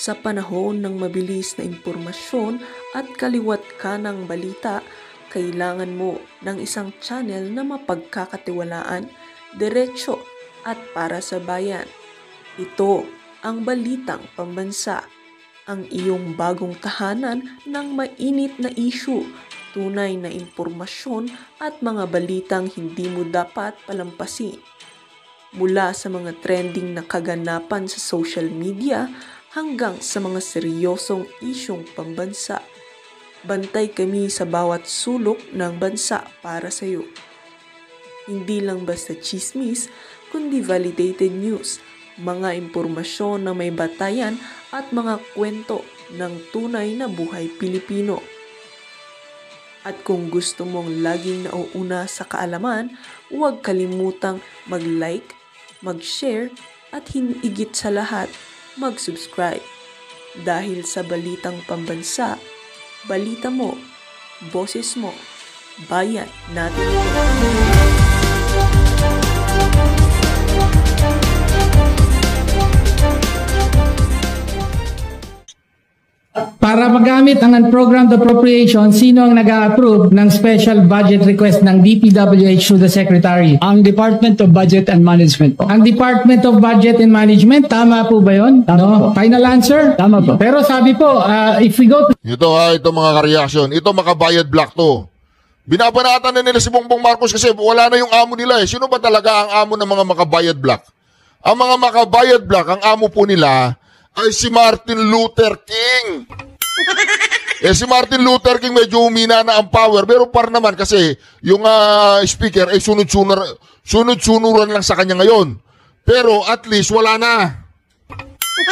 Sa panahon ng mabilis na impormasyon at kaliwat ka ng balita, kailangan mo ng isang channel na mapagkakatiwalaan, diretso at para sa bayan. Ito ang Balitang Pambansa, ang iyong bagong tahanan ng mainit na issue, tunay na impormasyon at mga balitang hindi mo dapat palampasin. Mula sa mga trending na kaganapan sa social media hanggang sa mga seryosong isyong pambansa. Bantay kami sa bawat sulok ng bansa para sa iyo. Hindi lang basta chismis, kundi validated news, mga impormasyon na may batayan at mga kwento ng tunay na buhay Pilipino. At kung gusto mong laging nauuna sa kaalaman, huwag kalimutang mag-like, mag-share at higit sa lahat, mag-subscribe. Dahil sa Balitang Pambansa, balita mo, boses mo, bayan natin ito. Para magamit ang unprogrammed appropriation, sino ang nag-a-approve ng special budget request ng DPWH to the Secretary? Ang Department of Budget and Management po. Ang Department of Budget and Management, tama po ba yun? Tama po. Final answer? Tama po. Pero sabi po, if we go to... Ito mga ka-reaction. Ito makabayad black to. Binabanatan na nila si Bongbong Marcos kasi wala na yung amo nila eh. Sino ba talaga ang amo ng mga makabayad black? Ang mga makabayad black, ang amo po nila ay si Martin Luther King. Si Martin Luther King medyo humina na ang power, pero par naman kasi yung speaker ay sunod-sunuran lang sa kanya ngayon. Pero at least wala na.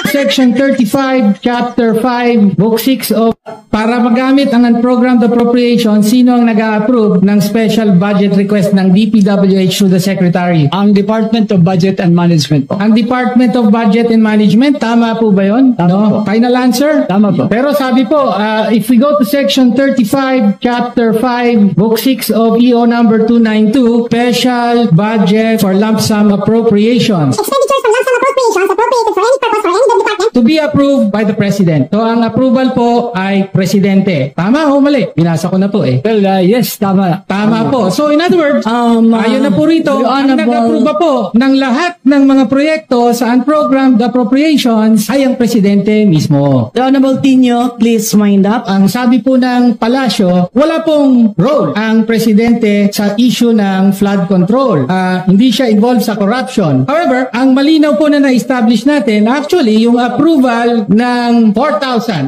Section 35, Chapter 5, Book 6 of... Para magamit ang unprogrammed appropriation, sino ang nag-a-approve ng special budget request ng DPWH to the Secretary? Ang Department of Budget and Management po. Ang Department of Budget and Management, tama po ba yun? Tama po. Final answer? Tama po. Pero sabi po, if we go to Section 35, Chapter 5, Book 6 of EO number 292, Special Budget for Lump Sum Appropriations. Expenditures for lump sum appropriations appropriated for any purpose for any department. To be approved by the President. So, ang approval po ay Presidente. Tama o mali? Binasa ko na po eh. Well, yes, tama. Tama po. So, in other words, ayon na po rito, ang nag-approve po ng lahat ng mga proyekto sa unprogrammed appropriations ay ang Presidente mismo. The Honorable Tino, please wind up. Ang sabi po ng Palasyo, wala pong role ang Presidente sa issue ng flood control. Hindi siya involved sa corruption. However, ang malinaw po na na-establish natin, actually, yung approval ng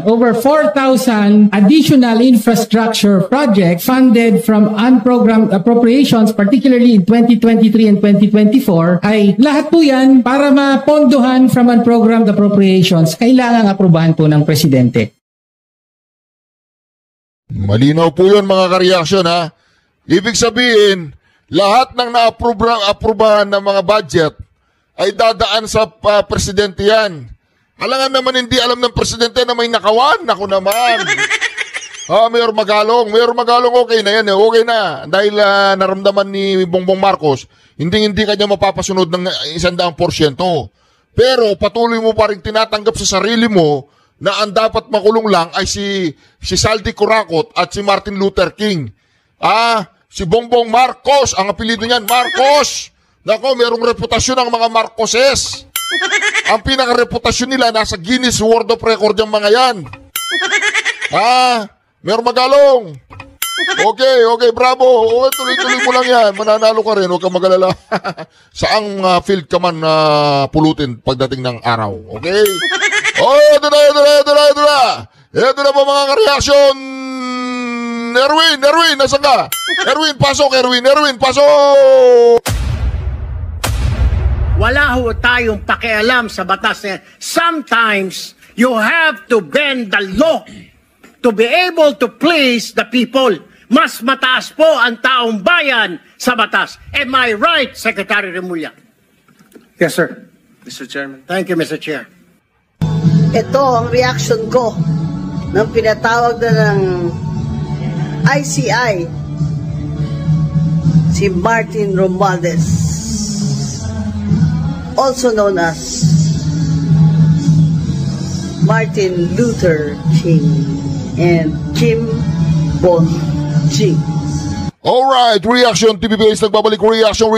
over 4,000 additional infrastructure projects funded from unprogrammed appropriations, particularly in 2023 and 2024, ay lahat po yan para mapondohan from unprogrammed appropriations, kailangang aprubahan po ng Presidente. Malinaw po yun mga ka-reaction ha. Ibig sabihin, lahat ng na-aprubahan ng mga budget ay dadaan sa Presidente yan. Alangan naman hindi alam ng Presidente na may nakawan. Naku naman. Mayor Magalong, okay na yan. Okay na. Dahil naramdaman ni Bongbong Marcos, hindi kanya mapapasunod ng 100%. Pero patuloy mo pa rin tinatanggap sa sarili mo na ang dapat makulong lang ay si Saldi Corakot at si Martin Luther King. Si Bongbong Marcos, ang apelido niyan, Marcos. Nako, merong reputasyon ang mga Marcoses. Ang pinaka-reputasyon nila nasa Guinness World of Record yung mga yan. Mayor Magalong. Okay, bravo. Tuloy-tuloy mo lang yan. Mananalo ka rin, huwag kang mag-alala. Saang field ka man pulutin pagdating ng araw. Okay? Ito na. Ito na po mga ka-reaction. Erwin, nasan ka? Erwin, pasok. Wala ho tayong pakialam sa batas na sometimes you have to bend the law to be able to please the people. Mas mataas po ang taong bayan sa batas. Am I right, Secretary Remulla? Yes, sir. Mr. Chairman. Thank you, Mr. Chair. Ito ang reaction ko ng pinatawag na ng ICI, si Martin Romualdez, also known as Martin Luther King, and Kim Bong-Ji. Alright, Reaction TV Base, nagbabalik. Reaction.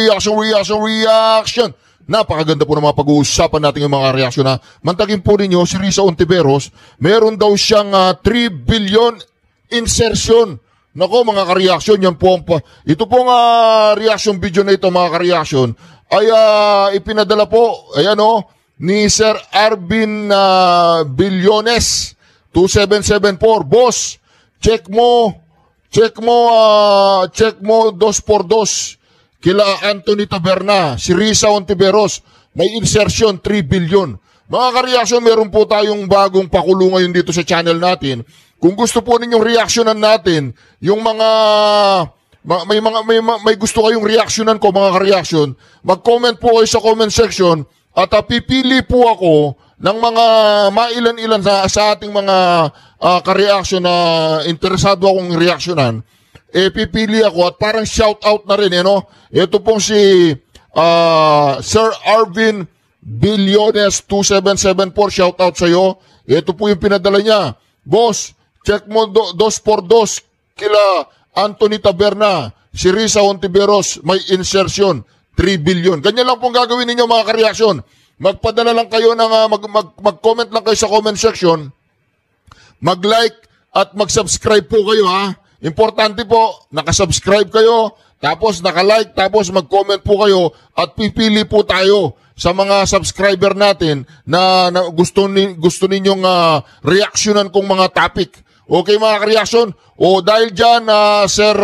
Napakaganda po ng mga pag-uusapan natin yung mga reaksyon na mantagin po ninyo si Risa Hontiveros, meron daw siyang 3 billion insertion. Nako mga ka-reaction, yan po ito pong reaction video na ito mga ka-reaction ay ipinadala po, ayan ni Sir Arvin Billones 2774. Boss, check mo 2x2 kila Anthony Taberna, si Risa Hontiveros, may insertion 3 billion. Mga ka-reaction, meron po tayong bagong pakulo ngayon dito sa channel natin. Kung gusto po ninyong reaksyonan natin, yung may gusto kayong reaksyonan ko mga ka-reaction, mag-comment po kayo sa comment section at pipili po ako ng mga mailan-ilan sa ating mga ka-reaction na interesado akong reaksyonan. Pipili ako at parang shout out na rin. Ito pong si Sir Arvin Billones 2774, shout out sa iyo. Ito po yung pinadala niya. Boss, check mo 2x2 kila Anthony Taberna, si Risa Hontiveros, may insertion 3 billion. Ganyan lang pong gagawin ninyo mga ka-reaction. Magpadala lang kayo ng mag-comment lang kayo sa comment section. Mag-like at mag-subscribe po kayo ha. Importante po, nakasubscribe kayo, tapos naka-like, tapos mag-comment po kayo at pipili po tayo sa mga subscriber natin na gusto ninyong reaksyonan kong mga topic. Okay mga ka-reaction? O dahil dyan, Sir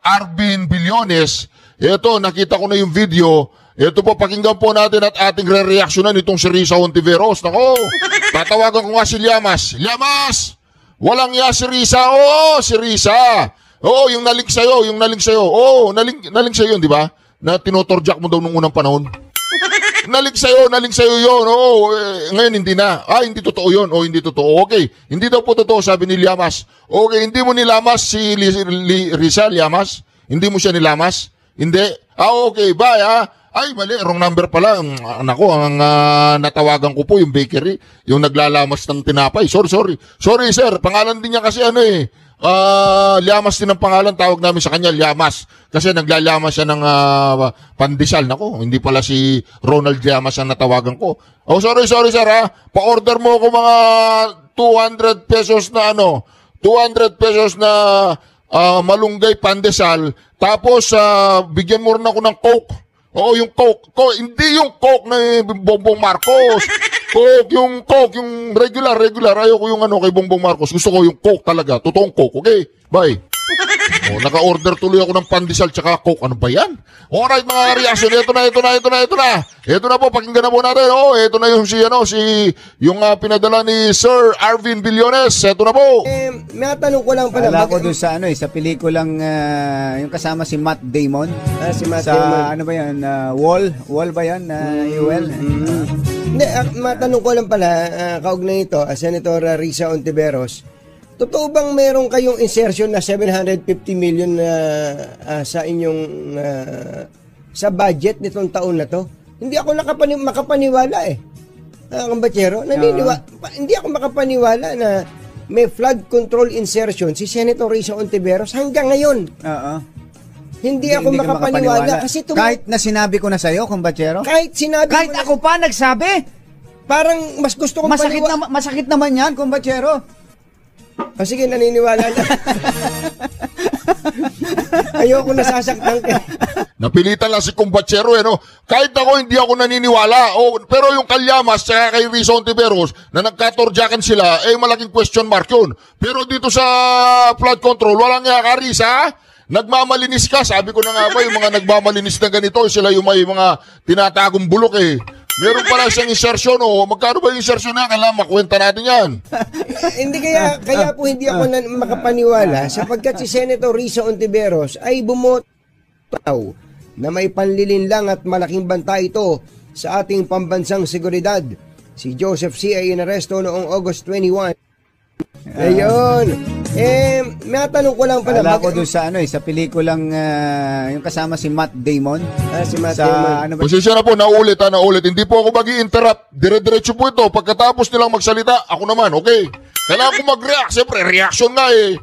Arvin Billones, ito, nakita ko na yung video. Ito po, pakinggan po natin at ating re-reaksyonan itong si Risa Hontiveros. Nako, tatawagan ko nga si Llamas. Llamas! Walang ya si Risa. Oo, si Risa. Oo, yung nalink sa'yo. Oo, nalink sa'yo yun, di ba? Na tinotorjak mo daw nung unang panahon. Nalink sa'yo yun. Oo, ngayon hindi na. Hindi totoo yun. Hindi totoo. Okay, hindi daw po totoo, sabi ni Llamas. Okay, hindi mo nilamas si Risa, Llamas? Hindi mo siya nilamas? Hindi? Okay, bye Ay, mali, wrong number pala. Nako, ang natawagan ko po yung bakery, yung naglalamas ng tinapay. Sorry, sir. Pangalan din niya kasi Llamas din ang pangalan, tawag namin sa kanya, Llamas. Kasi naglalamas siya ng pandesal. Nako, hindi pala si Ronald Llamas ang natawagan ko. Sorry, sir Pa-order mo ako mga 200 pesos na 200 pesos na malunggay pandesal. Tapos, bigyan mo rin ako ng Coke. Oo, yung Coke. Hindi yung Coke na Bongbong Marcos. Yung regular. Ayoko yung kay Bongbong Marcos. Gusto ko yung Coke talaga. Totoong Coke, okay? Bye. Naka-order tuloy ako ng pandesal tsaka Coke. Ano ba yan? Alright mga reaction. Ito na. Ito na po, pakinggan na po natin. Ito na yung pinadala ni Sir Arvin Billones. Ito na po. May tanong ko lang pala. Wala ko dun sa sa pelikulang yung kasama si Matt Damon. Si Matt Damon. Ano ba yan? Wall ba yan? UL? Hindi, matanong ko lang pala, kaugnay ito, Senator Risa Hontiveros, totoo bang meron kayong insertion na 750 million sa inyong sa budget nitong taon na to? Hindi ako makapaniwala Kambatsero, hindi ako makapaniwala na may flood control insertion si Senator Risa Hontiveros hanggang ngayon. Hindi ako makapaniwala kasi kahit na sinabi ko na sa'yo, Kumbatsero? Kahit ako pa nagsabi? Parang mas gusto kong masakit naman yan, Kumbatsero. Sige, naniniwala na. Ayoko nasasaktan ka. Napilitan lang si Kumbatsero Kahit ako hindi ako naniniwala. Pero yung Llamas at kay Risa Hontiveros na nagkatorjakan sila, malaking question mark yun. Pero dito sa flood control, walang nga Risa. Nagmamalinis ka. Sabi ko na nga ba, yung mga nagmamalinis na ganito, sila yung may mga tinatagong bulok Meron pala siyang insertion Magkano ba yung insertion na? Kailangan makwenta natin yan. Hindi kaya po hindi ako makapaniwala sapagkat si Senator Risa Hontiveros ay bumotaw na may panlilinlang at malaking banta ito sa ating pambansang seguridad. Si Joseph C. ay inaresto noong August 21. Ayun. May tanong ko lang pala. Wala ko doon sa sa pelikulang yung kasama si Matt Damon. Si Matt sa, Damon. Pasensya na po, naulit. Hindi po ako mag-i-interrupt. Dire-diretso po ito. Pagkatapos nilang magsalita, ako naman, okay? Kailangan ko mag-react. Siyempre, reaction nga eh.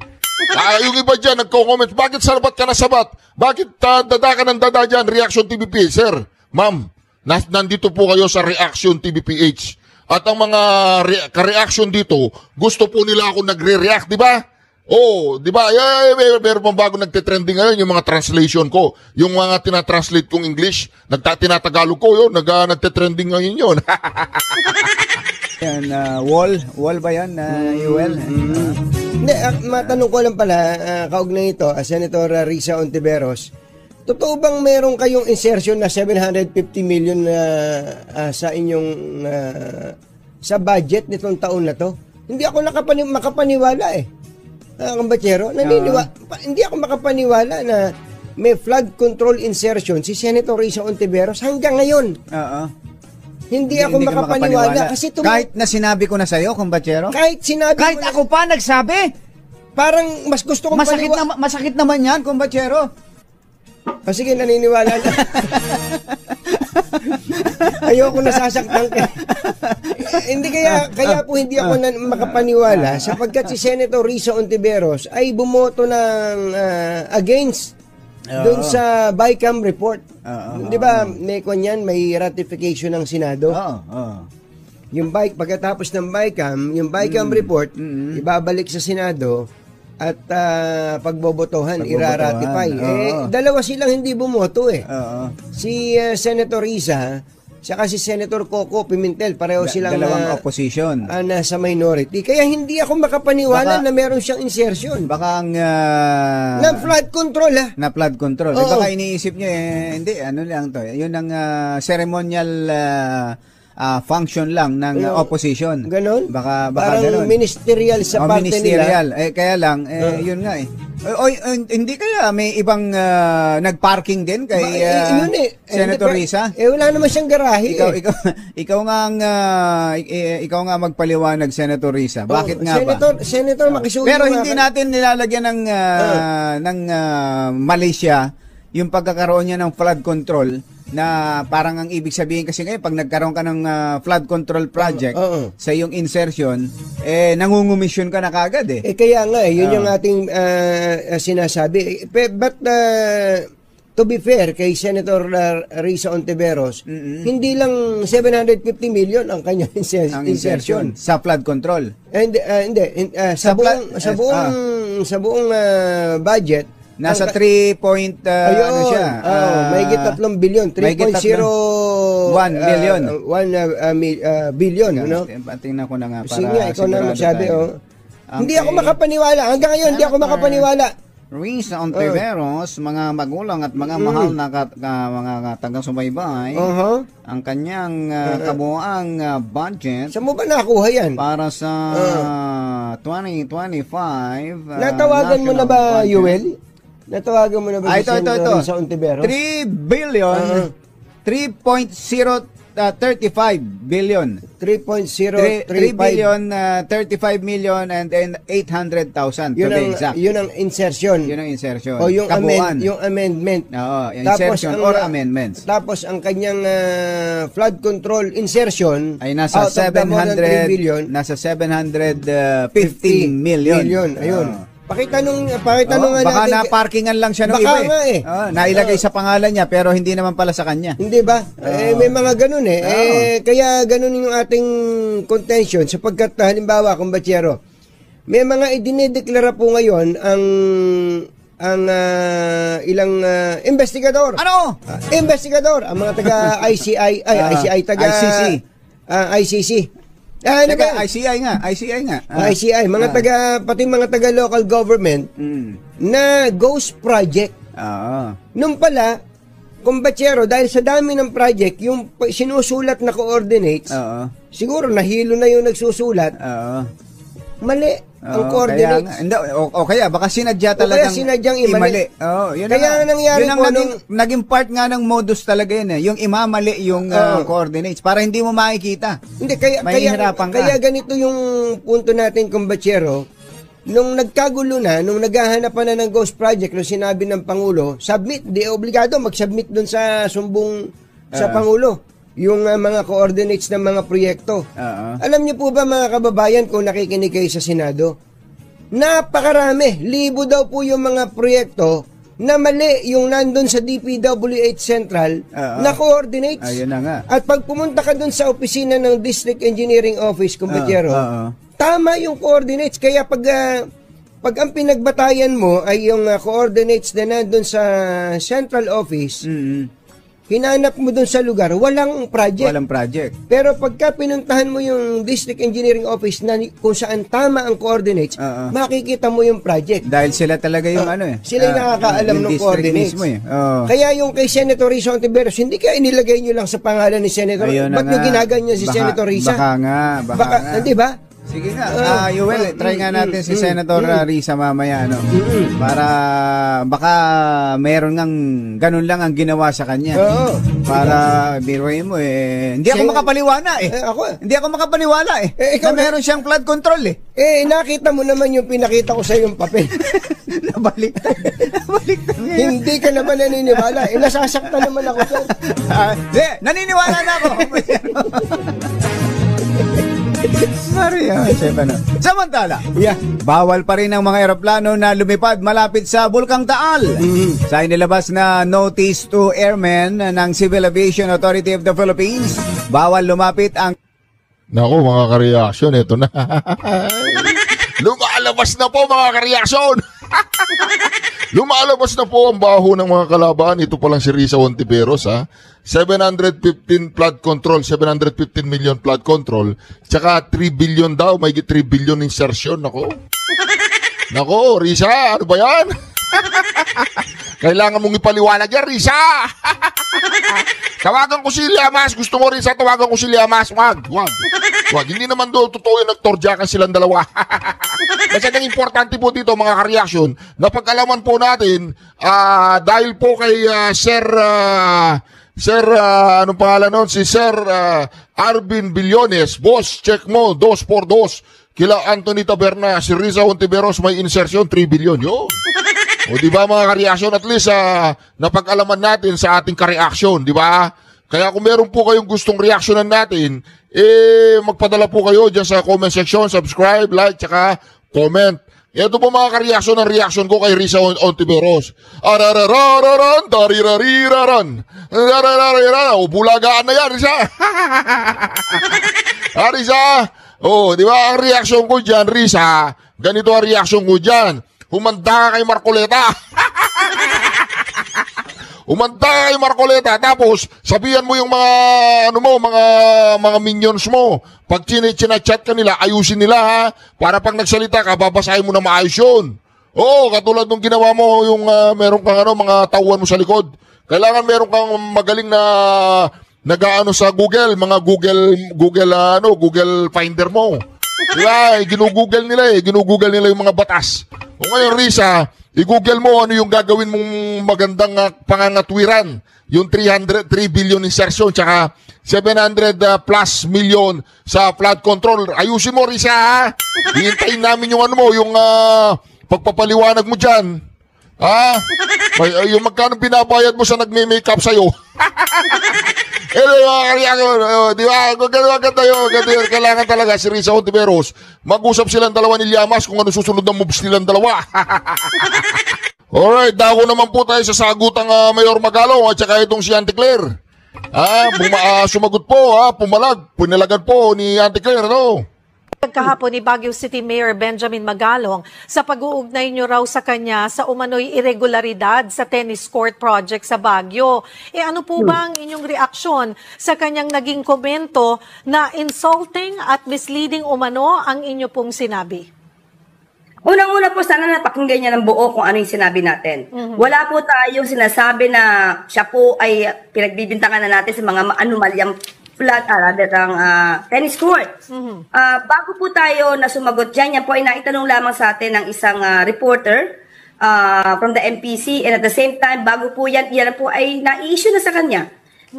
Yung iba dyan, nagko-comment, bakit sabat ka na sabat? Bakit dada ka ng dada dyan? Reaction TVP. Sir, ma'am, nandito po kayo sa Reaction TVPH. At ang mga ka-reaction dito, gusto po nila ako nagre-react, di ba? Di ba? Meron pang bago nagte-trending ngayon yung mga translation ko. Yung mga tinatranslate kong English, tinatagalog ko yun, nagte-trending ngayon yun. Yan, wall ba yan, Yuel? Hindi, matanong ko lang pala, kaugnay ito, Senator Risa Ontiveros, totoo bang meron kayong insertion na 750 million sa inyong sa budget nitong taon na to? Hindi ako makapaniwala eh. Kambatsero, hindi ako makapaniwala na may flood control insertion si Senator Risa Ontiveros hanggang ngayon. Hindi ako makapaniwala kasi kahit na sinabi ko na sa'yo, Kumbatsero? Kahit ako pa nagsabi. Parang mas gusto kong masakit naman yan, Kumbatsero. Sige, naniniwala na. Ayoko nasasaktan ka. Hindi kaya po hindi ako makapaniwala sapagkat si Senator Risa Ontiveros ay bumoto ng against doon sa BICAM report. Di ba, may ratification ng Senado. Yung pagkatapos ng BICAM report, ibabalik sa Senado at pagbobotohan, iraratify. Dalawa silang hindi bumoto eh. Si Senator Risa saka si Senator Coco Pimentel, pareho silang dalawang opposition. Nasa minority. Kaya hindi ako makapaniwala na meron siyang insertion. Baka ang na flood control Na flood control. Baka iniisip niyo hindi, ano lang to. Yun ang ceremonial function lang ng opposition. Ganon? Baka parang ganon. Ministerial sa parte ministerial. nila. Kaya lang, yun nga eh. Hindi kaya may ibang nag-parking din kay Senator Risa? Wala naman siyang garahe. Ikaw nga magpaliwanag, Senator Risa. Bakit nga ba? Senator, makisuyo. Pero hindi natin nilalagyan ng Malaysia yung pagkakaroon niya ng flood control na parang ang ibig sabihin kasi ngayon pag nagkaroon ka ng flood control project sa iyong insertion, nangungumisyon ka na kagad eh. Kaya nga yun yung ating sinasabi. But to be fair kay Senator Risa Ontiveros, hindi lang 750 million ang kanyang insertion sa flood control. Hindi sa buong budget nasa 3 ano siya? Mahigit 3 billion. 3.01 billion. 1 billion. Tingnan ko na nga para sige, ikaw na magsabi. Hindi ako makapaniwala. Hanggang ngayon, hindi ako makapaniwala. Risa Ontiveros, mga magulang at mga mahal na mga taga-subaybay, ang kanyang kabuoang budget. Saan mo ba nakuha yan? Para sa 2025 natawagan mo na ba, Yuel? Natawagan mo na ba ito. Risa Ontiveros? 3 billion, 3.035 billion. 3.035 billion, 35 million and 800,000 to be exact. Yun ang insertion. O yung amendment. Oo, insertion or amendments. Tapos ang kanyang flood control insertion ay nasa 700 billion, nasa 715 million. Ayun. Pakitanong nga natin. Baka na-parkingan lang siya ng iba nga eh. Nailagay sa pangalan niya pero hindi naman pala sa kanya. Hindi ba? May mga ganun eh. Kaya ganun yung ating contention sapagkat halimbawa, Kumbatsero, may mga idinideklara po ngayon ang ilang investigador. Ano? Investigador. Ang mga taga-ICI, ICC. ICI nga. ICI, pati mga taga local government na ghost project. Nung pala, Kumbatsero, dahil sa dami ng project, yung sinusulat na coordinates, siguro nahilo na yung nagsusulat. Mali ang coordinates. Kaya baka sinadya talagang imali. Kaya nangyari po naging part nga ng modus talaga yun eh. Yung imamali yung coordinates para hindi mo makikita. Hindi kaya ganito yung punto natin, Kumbatsero. nung nagkagulo na, nung naghahanap pa na ng ghost project, nung sinabi ng Pangulo, submit, di obligado mag-submit dun sa sumbong sa Pangulo, yung mga coordinates ng mga proyekto. Alam niyo po ba mga kababayan, kung nakikinig kayo sa Senado, napakarami, libo daw po yung mga proyekto na mali yung nandun sa DPWH Central na coordinates. Ayun na nga. At pag pumunta ka dun sa opisina ng District Engineering Office, kumpetero, tama yung coordinates. Kaya pag ang pinagbatayan mo ay yung coordinates na nandun sa Central Office, hinanap mo dun sa lugar, walang project. Walang project. Pero pagka pinuntahan mo yung District Engineering Office na kung saan tama ang coordinates, makikita mo yung project. Dahil sila talaga yung sila yung nakakaalam ng coordinates. Mismo, Kaya yung kay Senator Risa Ontiveros, hindi kaya inilagay nyo lang sa pangalan ni Senator. Ba't nyo ginaganyan si Senator Risa? Baka nga. Di ba? Sige nga, Yuel, try nga natin si Senator Risa mamaya, para baka meron ngang ganun lang ang ginawa sa kanya. Para biruin mo hindi ako makapaniwala Hindi ako makapaniwala na meron siyang flood control nakita mo naman yung pinakita ko sa yung papel. Nabaliktad. Hindi ka naman naniniwala. Nasasaktan naman ako, sir. Naniniwala na ako. Maria, samantala, bawal pa rin ang mga eroplano na lumipad malapit sa Bulkang Taal. Sa inilabas na notice to airmen ng Civil Aviation Authority of the Philippines, bawal lumapit ang... Naku, mga kareaksyon, ito na. Lumalabas na po, mga kareaksyon. Lumalabas na po ang baho ng mga kalaban. Ito pa lang si Risa Ontiveros, 715 flood control, 715 million flood control, tsaka 3 billion daw, may 3 billion insertion. Nako, Risa, ano ba yan? Kailangan mong ipaliwanag yan, Risa. Tawagan ko si Llamas. Gusto mo, Risa, tawagan ko si Llamas. Wag. Hindi naman doon totoo yung nagtorjakan silang dalawa. Kasi ang importante po dito, mga ka-reaction, na pagkalaman po natin, dahil po kay anong pangalan nun? Si Sir Arvin Billones, boss, check mo, 2x2. Kila Anthony Taberna, si Risa Ontiveros, may insertion, 3 billion. Yo. O di ba mga ka-reaction, at least napag-alaman natin sa ating ka-reaction, di ba? Kaya kung meron po kayong gustong reactionan natin, magpadala po kayo dyan sa comment section, subscribe, like, tsaka comment. Ito po mga ka-reaction ang reaction ko kay Risa Ontiveros. Arararararan, tarirariraran. O, bulagaan na yan, Risa. Risa. Di ba ang reaction ko dyan, Risa? Ganito ang reaction ko dyan. Humanda ka kay Marcoleta. Umanta kay Marcoleta, tapos sabihan mo yung mga mga minions mo. Pag chinachat ka nila, ayusin nila para pag nagsalita ka, babasahin mo na maayos yun. Katulad nung ginawa mo yung meron kang mga tauhan mo sa likod. Kailangan meron kang magaling na nag-aano sa Google, mga Google Finder mo. Diba? Ginugoogle nila yung mga batas. Ngayon, Risa, i-google mo ano yung gagawin mong magandang pangangatwiran. Yung 3 billion insertion, tsaka 700 plus million sa flood control. Ayusin mo, Risa, hihintayin namin yung yung pagpapaliwanag mo dyan. Yung magkano binabayad mo sa nagme-makeup sa'yo. Di ba? Ganda yun. Kailangan talaga si Risa Ontiveros. Mag-usap silang dalawa ni Llamas kung ano susunod na moves nilang dalawa. Alright, dako naman po tayo sa sagutang Mayor Magalong at saka itong si Auntie Claire. Sumagot po, pumalag. Pinalagan po ni Auntie Claire, Kahapon ni Baguio City Mayor Benjamin Magalong sa pag-uugnay niyo raw sa kanya sa umano'y irregularidad sa tennis court project sa Baguio. Ano po ba ang inyong reaksyon sa kanyang naging komento na insulting at misleading umano ang inyo pong sinabi? Unang-una po, sana napakinggan niya ng buo kung ano yung sinabi natin. Wala po tayong sinasabi na siya po ay pinagbibintangan na natin sa mga anomalyang tennis court. Bago po tayo na sumagot dyan, yan po ay naitanong lamang sa atin ng isang reporter from the MPC, and at the same time, bago po yan po ay na-issue na sa kanya.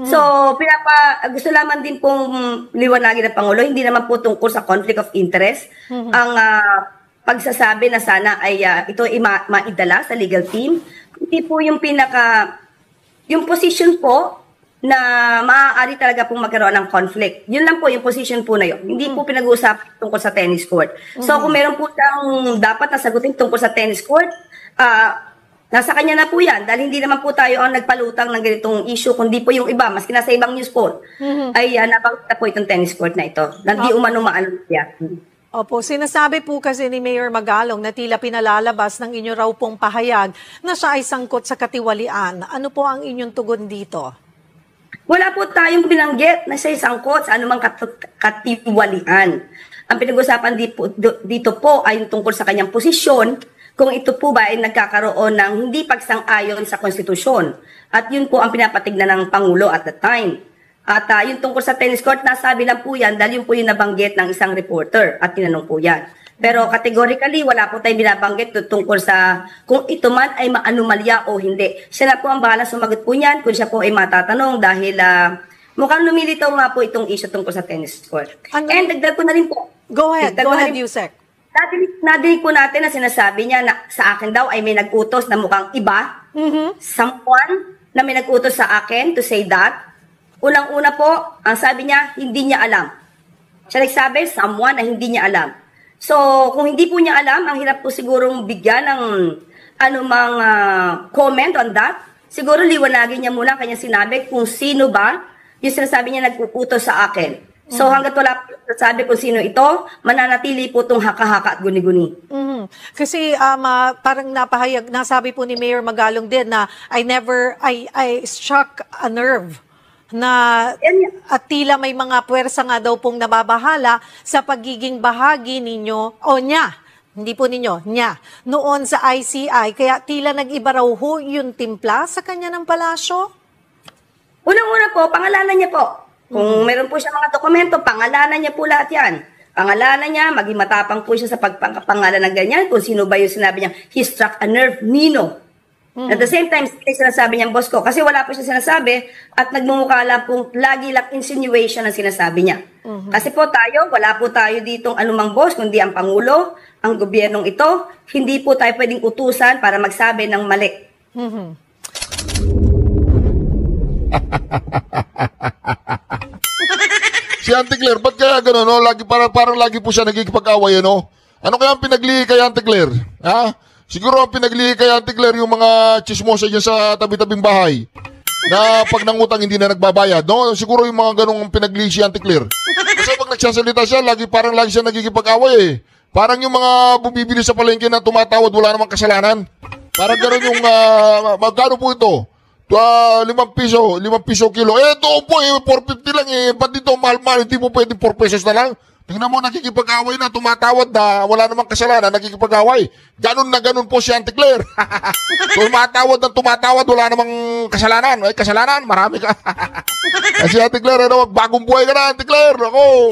So, gusto lamang din pong liwanagin ng Pangulo, hindi naman po tungkol sa conflict of interest ang pagsasabi na sana ay ito ay maidala sa legal team. Hindi po yung yung position po na maaari talaga pong magkaroon ng conflict. Yun lang po yung position po na yun. Hindi po pinag-uusapan tungkol sa tennis court. So kung meron po siyang dapat nasagutin tungkol sa tennis court, nasa kanya na po yan. Dahil hindi naman po tayo ang nagpalutang ng ganitong issue, kundi po yung iba, maski nasa ibang news po, ay napagpunta po itong tennis court na ito. Hindi umano maalala yan. Opo, sinasabi po kasi ni Mayor Magalong na tila pinalalabas ng inyo raw pong pahayag na siya ay sangkot sa katiwalian. Ano po ang inyong tugon dito? Wala po tayong binanggit na siya sangkot sa anumang katiwalian. Ang pinag-usapan dito po ay tungkol sa kanyang posisyon, kung ito po ba ay nagkakaroon ng hindi pagsang-ayon sa konstitusyon. At yun po ang pinapatignan ng Pangulo at the time. At yung tungkol sa tennis court, nasabi lang po yan dahil yun po yung nabanggit ng isang reporter at tinanong po yan. Pero categorically, wala po tayong binabanggit tungkol sa kung ito man ay maanumalya o hindi. Siya na po ang bahala sumagot po niyan kung siya po ay matatanong dahil mukhang lumilitaw nga po itong issue tungkol sa tennis court. And dagdag ko na rin po. Go ahead, Yusek. Nadinig po natin na sinasabi niya na sa akin daw ay may nag-utos na mukhang iba. Someone na may nag-utos sa akin to say that. Unang-una po, ang sabi niya, hindi niya alam. Siya nagsabi, someone na hindi niya alam. So, kung hindi po niya alam, ang hirap po sigurong bigyan ng anumang comment on that. Siguro liwanagin niya muna kanyang sinabi kung sino ba yung sinasabi niya nagpuputo sa akin. So, hanggat wala po sabi kung sino ito, mananatili po itong haka-haka at guni-guni. Kasi parang nasabi po ni Mayor Magalong din na I struck a nerve na at tila may mga puwersa nga daw pong nababahala sa pagiging bahagi ninyo o niya, hindi po ninyo, niya, noon sa ICI, kaya tila nag-iba raw ho yung timpla sa kanya ng palasyo? Unang-una po, pangalanan niya po. Kung meron po siya mga dokumento, pangalanan niya po lahat yan. Pangalanan niya, maging matapang po siya sa pagpangalan ng ganyan, kung sino ba yung sinabi niya, he struck a nerve, Nino. At the same time, sinasabi niyang boss ko, kasi wala po siya sinasabi at nagmumukha lang po, lagi lang insinuation ang sinasabi niya. Kasi po tayo, wala po tayo ditong anumang boss, kundi ang Pangulo, ang gobyernong ito, hindi po tayo pwedeng utusan para magsabi ng mali. Si Auntie Claire, ba't kaya gano'n, no? Parang lagi po siya nagkikipag-away, no? Ano kaya ang pinaglihi kay Auntie Claire? Ha? Siguro ang pinaglihi kay Auntie Claire yung mga chismosa dyan sa tabi-tabing bahay na pag nangutang hindi na nagbabayad, no? Siguro yung mga ganong pinaglihi si Auntie Claire. Kasi pag nagsasalita siya, parang lagi siya nagkikipag-away eh. Parang yung mga bumibili sa palengke na tumatawad, wala namang kasalanan. Parang gano'n yung, magkano po ito? 5 piso kilo. Ito po, 450 lang eh. Ba't dito mahal-mahal? Hindi po pwede 4 pesos na lang. Tingnan mo, nakikipag-away na, tumatawad na, wala namang kasalanan, nakikipag-away. Ganun na ganun po si Auntie Claire. Tumatawad, wala namang kasalanan. Ay, kasalanan, marami ka. Si Auntie Claire, bagong buhay ka na, Auntie Claire. Ako.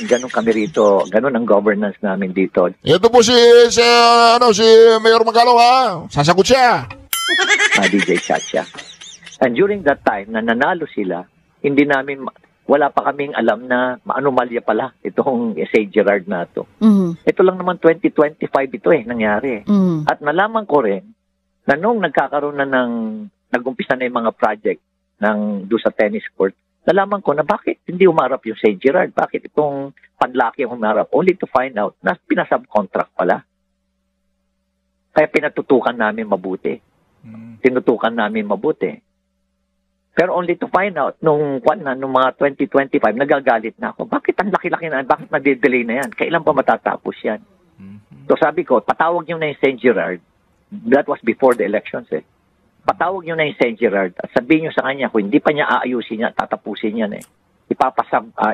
Ganun kami rito, ganun ang governance namin dito. Ito po si Mayor Magalong, ha? Sasagot siya. DJ Chacha. And during that time, na nanalo sila, wala pa kaming alam na anomalya pala itong St. Gerard na ito. Ito lang naman 2025 ito nangyari. At nalaman ko rin na nung nagkakaroon na nag-umpisa na yung mga project doon sa tennis court, nalaman ko na bakit hindi umarap yung St. Gerard, bakit itong Panlaki ang umarap, only to find out na pinasubcontract pala. Kaya pinatutukan namin mabuti. Tinutukan namin mabuti. Pero only to find out, nung mga 2025, nagagalit na ako. Bakit ang laki-laki na? Bakit nade-delay na yan? Kailan pa matatapos yan? So sabi ko, patawag nyo na yung St. Gerard. That was before the elections Patawag nyo na yung St. Gerard at sabihin nyo sa kanya, kung hindi pa niya aayusin niya, tatapusin yan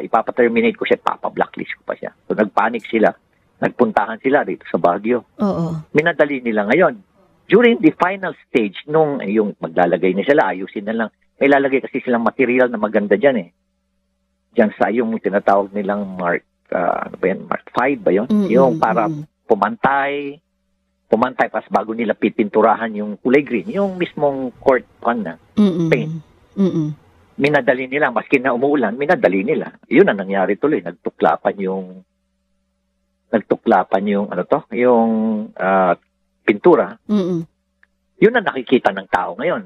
ipapaterminate ko siya, ipapa-blacklist ko pa siya. So nagpanik sila. Nagpuntahan sila dito sa Baguio. Minadali nila ngayon. During the final stage, nung yung maglalagay na sila, ayusin na lang. May lalagay kasi silang material na maganda dyan Diyan sa yung tinatawag nilang Mark 5 ba yun? Yung para pumantay pas bago nila pipinturahan yung kulay green, yung mismong court na paint. Minadali nila, maski na umuulan, minadali nila. Yun ang nangyari tuloy, nagtuklapan yung nagtuklapan yung pintura. Yun ang nakikita ng tao ngayon.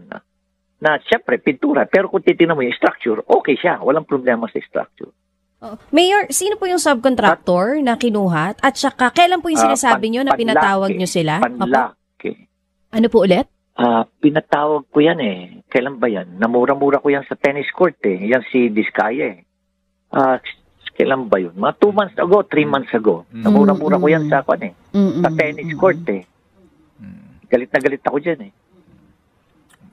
Na syempre, pintura, pero kung titingnan mo yung structure, okay siya. Walang problema sa structure. Mayor, sino po yung subcontractor na kinuha? At saka, kailan po yung sinasabi nyo na pinatawag nyo sila? Panlaki. Ano po ulit? Pinatawag ko yan eh. Kailan ba yan? Namura-mura ko yan sa tennis court eh. Yan si Diskaya eh. Kailan ba yun? Mga 2 months ago, 3 months ago. Namura-mura ko yan sa sa tennis court eh. Galit na galit ako dyan eh.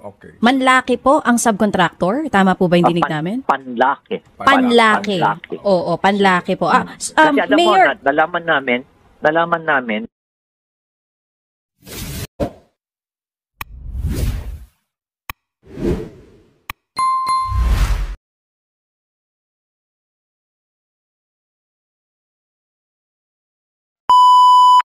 Okay. Manlaki po ang subcontractor? Tama po ba yung dinig namin? Panlaki. Panlaki. Oo, panlaki po. Kasi alam Mayor, mo, nalaman namin